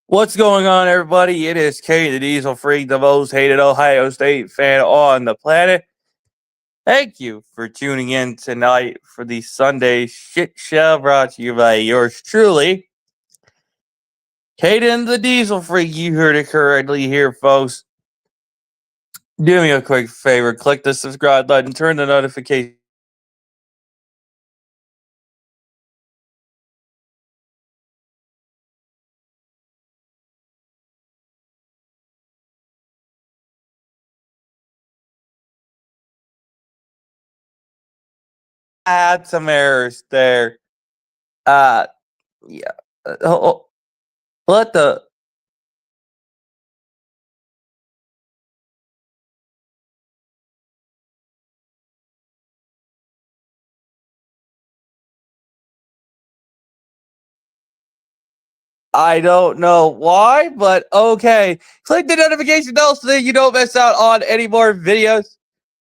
What's going on, everybody? It is K the Diesel Freak, the most hated Ohio State fan on the planet. Thank you for tuning in tonight for the Sunday shit show brought to you by yours truly, Hayden the Diesel Freak. You heard it correctly here, folks. Do me a quick favor, click the subscribe button, turn the notification. I had some errors there. Yeah. Let the I don't know why, but okay. Click the notification bell so that you don't miss out on any more videos.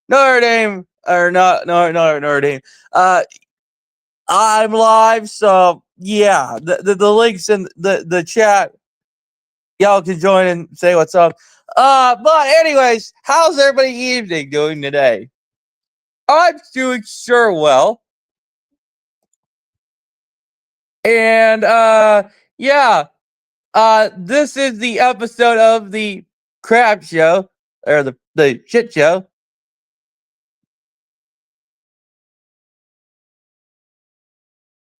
Notre Dame, or not, no, Notre Dame. I'm live, so yeah, the links in the chat. Y'all can join and say what's up. But anyways, how's everybody evening doing today? I'm doing sure well. And yeah. This is the episode of the crap show, or the shit show.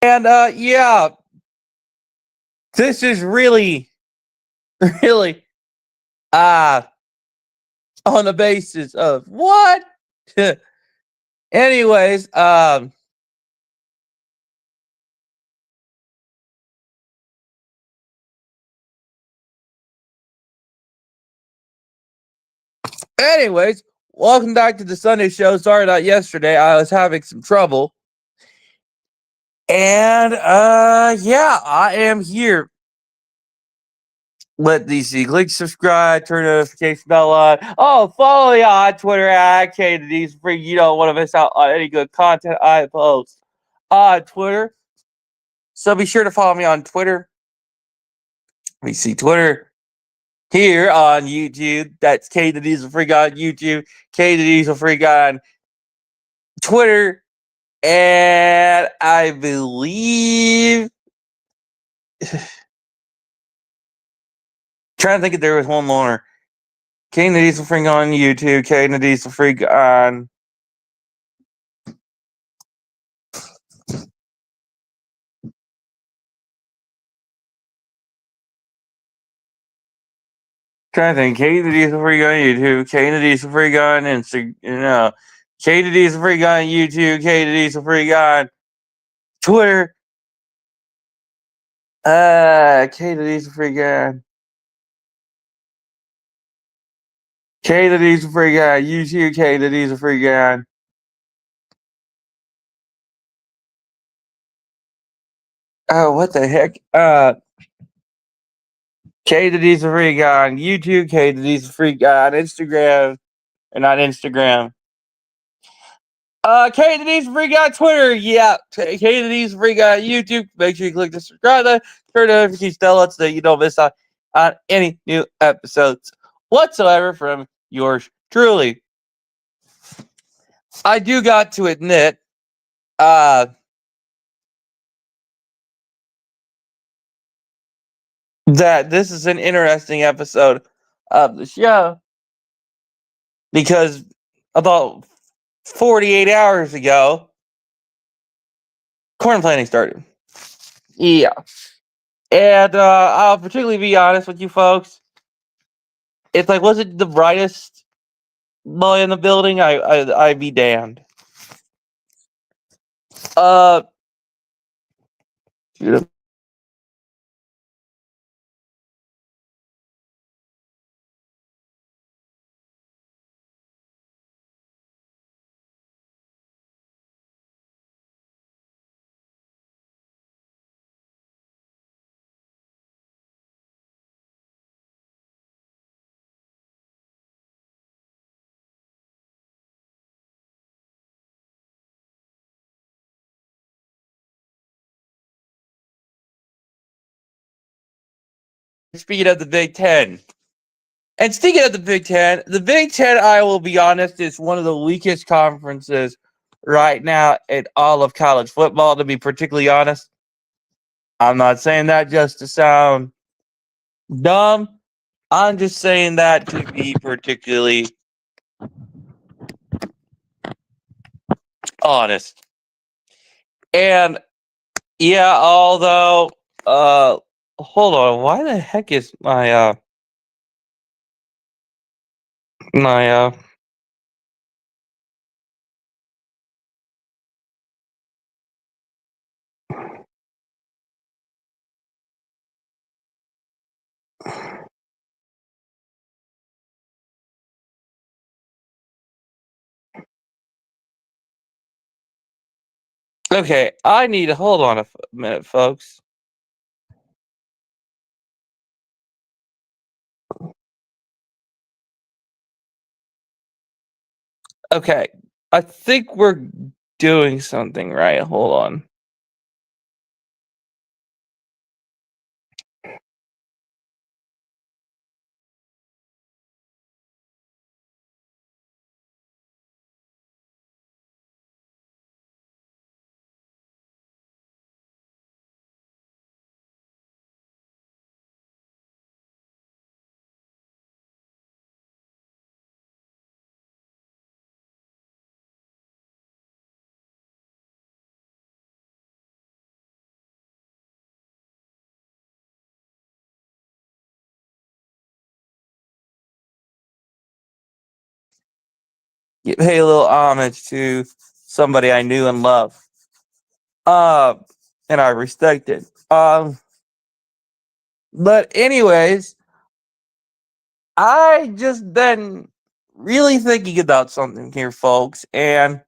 And yeah, this is really, really, on the basis of what? Anyways, welcome back to the Sunday show. Sorry about yesterday. I was having some trouble. And yeah, I am here. Let DC click subscribe, turn notification bell on. Oh, follow me on Twitter at KDD's Free. You don't want to miss out on any good content I post on Twitter. So be sure to follow me on Twitter. We see Twitter here on YouTube. That's K the Diesel Freak on YouTube, K the Diesel Freak on Twitter, and I believe trying to think if there was one more. K the Diesel Freak on YouTube, K the Diesel Freak on trying to think. K the Diesel Freak on YouTube, K the Diesel Freak on Instagram, K the Diesel Freak on YouTube, K the Diesel Freak on Twitter, K the Diesel Freak on K the Diesel Freak on YouTube, K the Diesel Freak on what the heck? K the Diesel Freak on YouTube, K the Diesel Freak on Instagram, or not Instagram. K the Diesel Freak on Twitter, yeah. K the Diesel Freak on YouTube. Make sure you click the subscribe button, turn the notification bell so that you don't miss out on any new episodes whatsoever from yours truly. I do got to admit, that this is an interesting episode of the show because about 48 hours ago, corn planting started. Yeah. And I'll particularly be honest with you folks. It's like, was it the brightest boy in the building? I'd be damned. Uh, shoot, speaking of the Big Ten. And speaking of the Big Ten, I will be honest, is one of the weakest conferences right now in all of college football, to be particularly honest. I'm not saying that just to sound dumb. I'm just saying that to be particularly honest. And yeah, although hold on, why the heck is my okay, I need to hold on a minute, folks. Okay, I think we're doing something right. Hold on. Pay a little homage to somebody I knew and loved. Uh, and I respected. But anyways, I just been really thinking about something here, folks, and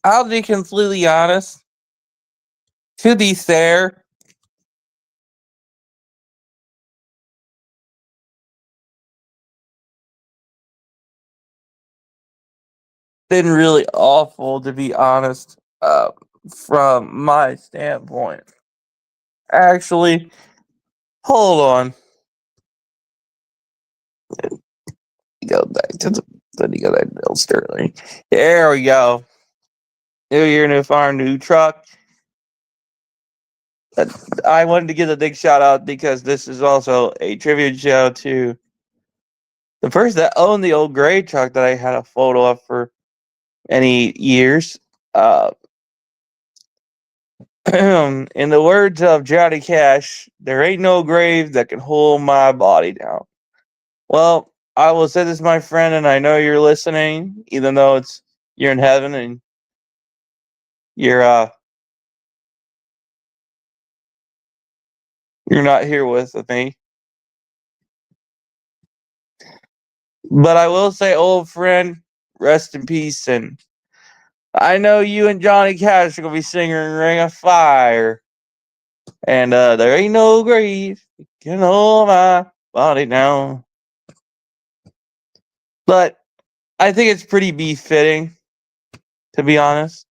I'll be completely honest. To be fair, been really awful to be honest. From my standpoint, actually, hold on. Go back to the. Let me go back to Bill Sterling. There we go. New year, new farm, new truck. I wanted to give a big shout out because this is also a tribute show to the person that owned the old gray truck that I had a photo of for many years. In the words of Johnny Cash, there ain't no grave that can hold my body down. Well, I will say this, my friend, and I know you're listening, even though you're in heaven and you're you're not here with me. But I will say, old friend, rest in peace. And I know you and Johnny Cash are gonna be singing "Ring of Fire," and there ain't no grave that can hold my body down. But I think it's pretty befitting, to be honest.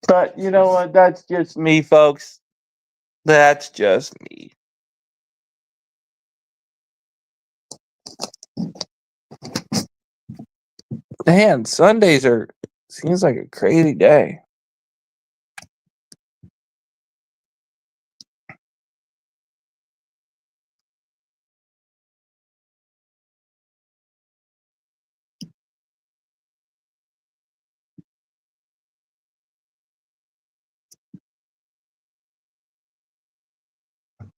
But you know what? That's just me, folks. That's just me. Man, Sundays are seems like a crazy day.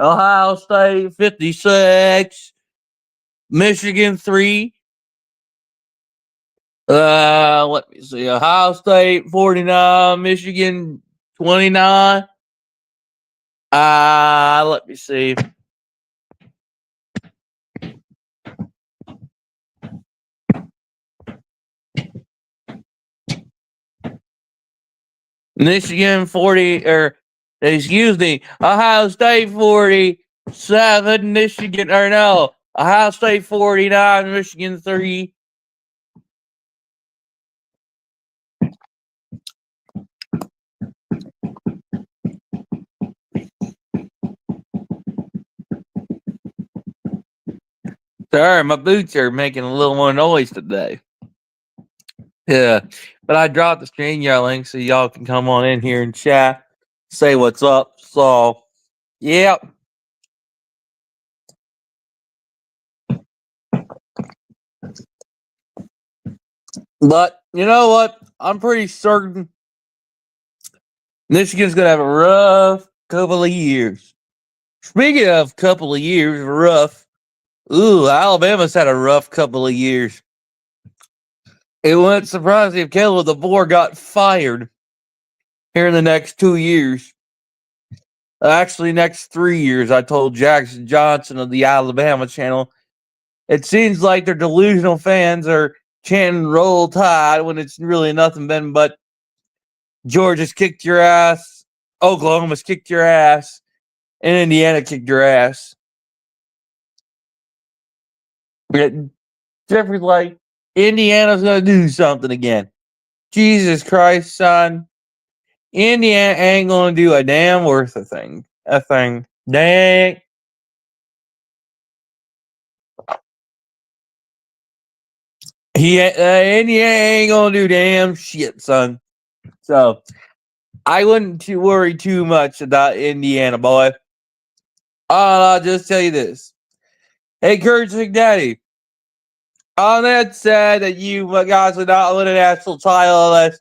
Ohio State 56. Michigan 3. Let me see. Ohio State 49. Michigan 29. Let me see. Michigan 40, or excuse me, Ohio State 47, Michigan, or no, Ohio State 49, Michigan 3. Sorry, my boots are making a little more noise today. Yeah, but I dropped the StreamYard link so y'all can come on in here and chat, say what's up. So, yep. But you know what? I'm pretty certain Michigan's gonna have a rough couple of years. Speaking of couple of years, rough. Ooh, Alabama's had a rough couple of years. It wouldn't surprise me if Caleb DeBoer got fired here in the next 2 years. Actually, next 3 years. I told Jackson Johnson of the Alabama channel. It seems like their delusional fans are chanting "Roll Tide" when it's really nothing been but Georgia's kicked your ass, Oklahoma's kicked your ass, and Indiana kicked your ass. Jeffrey's like, Indiana's gonna do something again. Jesus Christ, son. Indiana ain't gonna do a damn worth a thing. A thing. Dang. Indiana ain't gonna do damn shit, son. So I wouldn't worry too much about Indiana, boy. I'll just tell you this. Hey, Courage McDaddy. On that said that you guys would not win a national title unless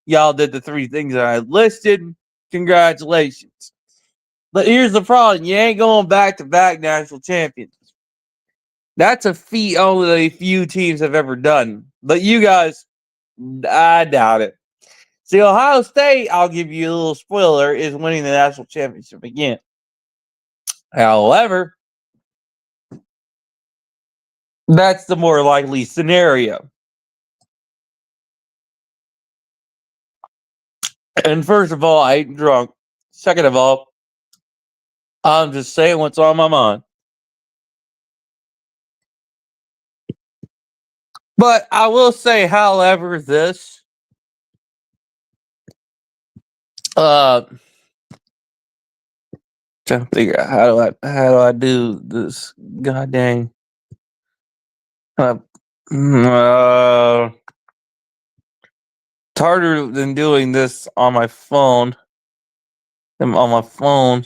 y'all did the 3 things that I listed. Congratulations. But here's the problem. You ain't going back-to-back national champions. That's a feat only a few teams have ever done. But you guys, I doubt it. See, Ohio State, I'll give you a little spoiler, is winning the national championship again. However, that's the more likely scenario. And first of all, I ain't drunk. Second of all, I'm just saying what's on my mind. But I will say, however, this trying to figure out how do I do this goddamn it's harder than doing this on my phone. On my phone.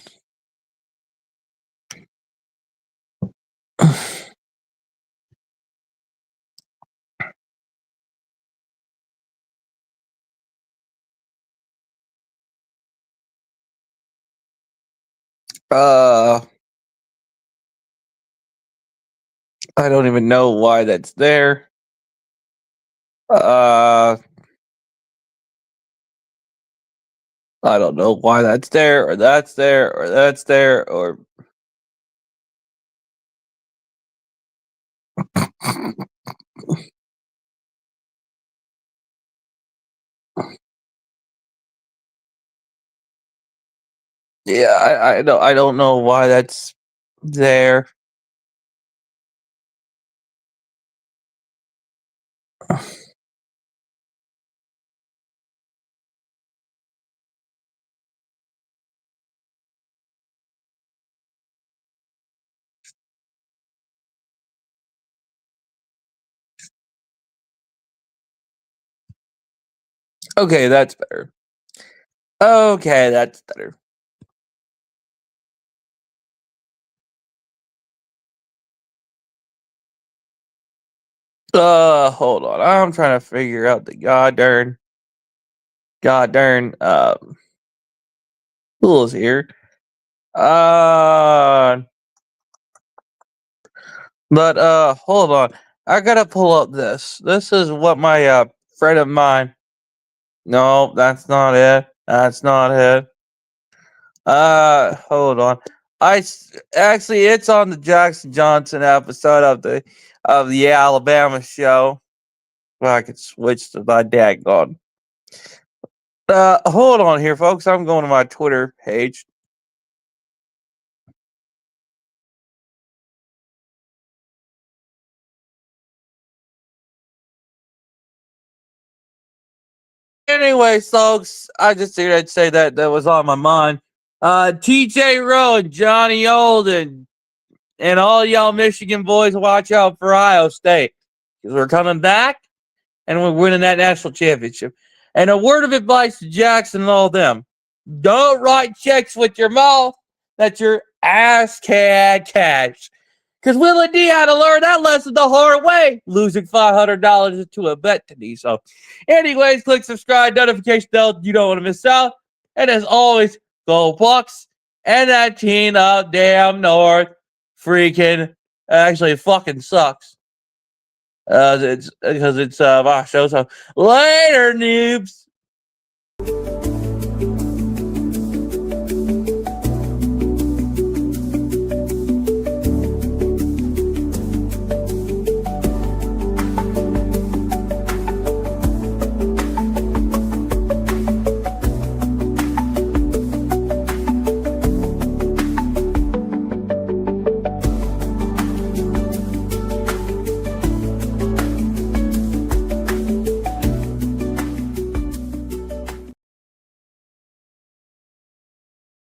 I don't even know why that's there. I don't know why that's there, or that's there, or that's there, or yeah, I don't know why that's there. Okay, that's better. Okay, that's better. Hold on. I'm trying to figure out the god darn who is here. But hold on. I gotta pull up this. This is what my friend of mine. No, that's not it. That's not it. Hold on. Actually, it's on the Jackson Johnson episode of the Alabama show. Well, I could switch to my daggone. Hold on here, folks. I'm going to my Twitter page. Anyway, folks, I just figured I'd say that was on my mind. TJ Rowe and Johnny Olden and all y'all Michigan boys, watch out for Ohio State because we're coming back and we're winning that national championship. And a word of advice to Jackson and all them: don't write checks with your mouth. That's your ass can cash. Because Willie D had to learn that lesson the hard way, losing $500 to a bet today. So, anyways, click subscribe, notification bell. You don't want to miss out. And as always, go Bucks and that team up damn north. Freaking, actually, it fucking sucks. It's because it's my show. So later, noobs.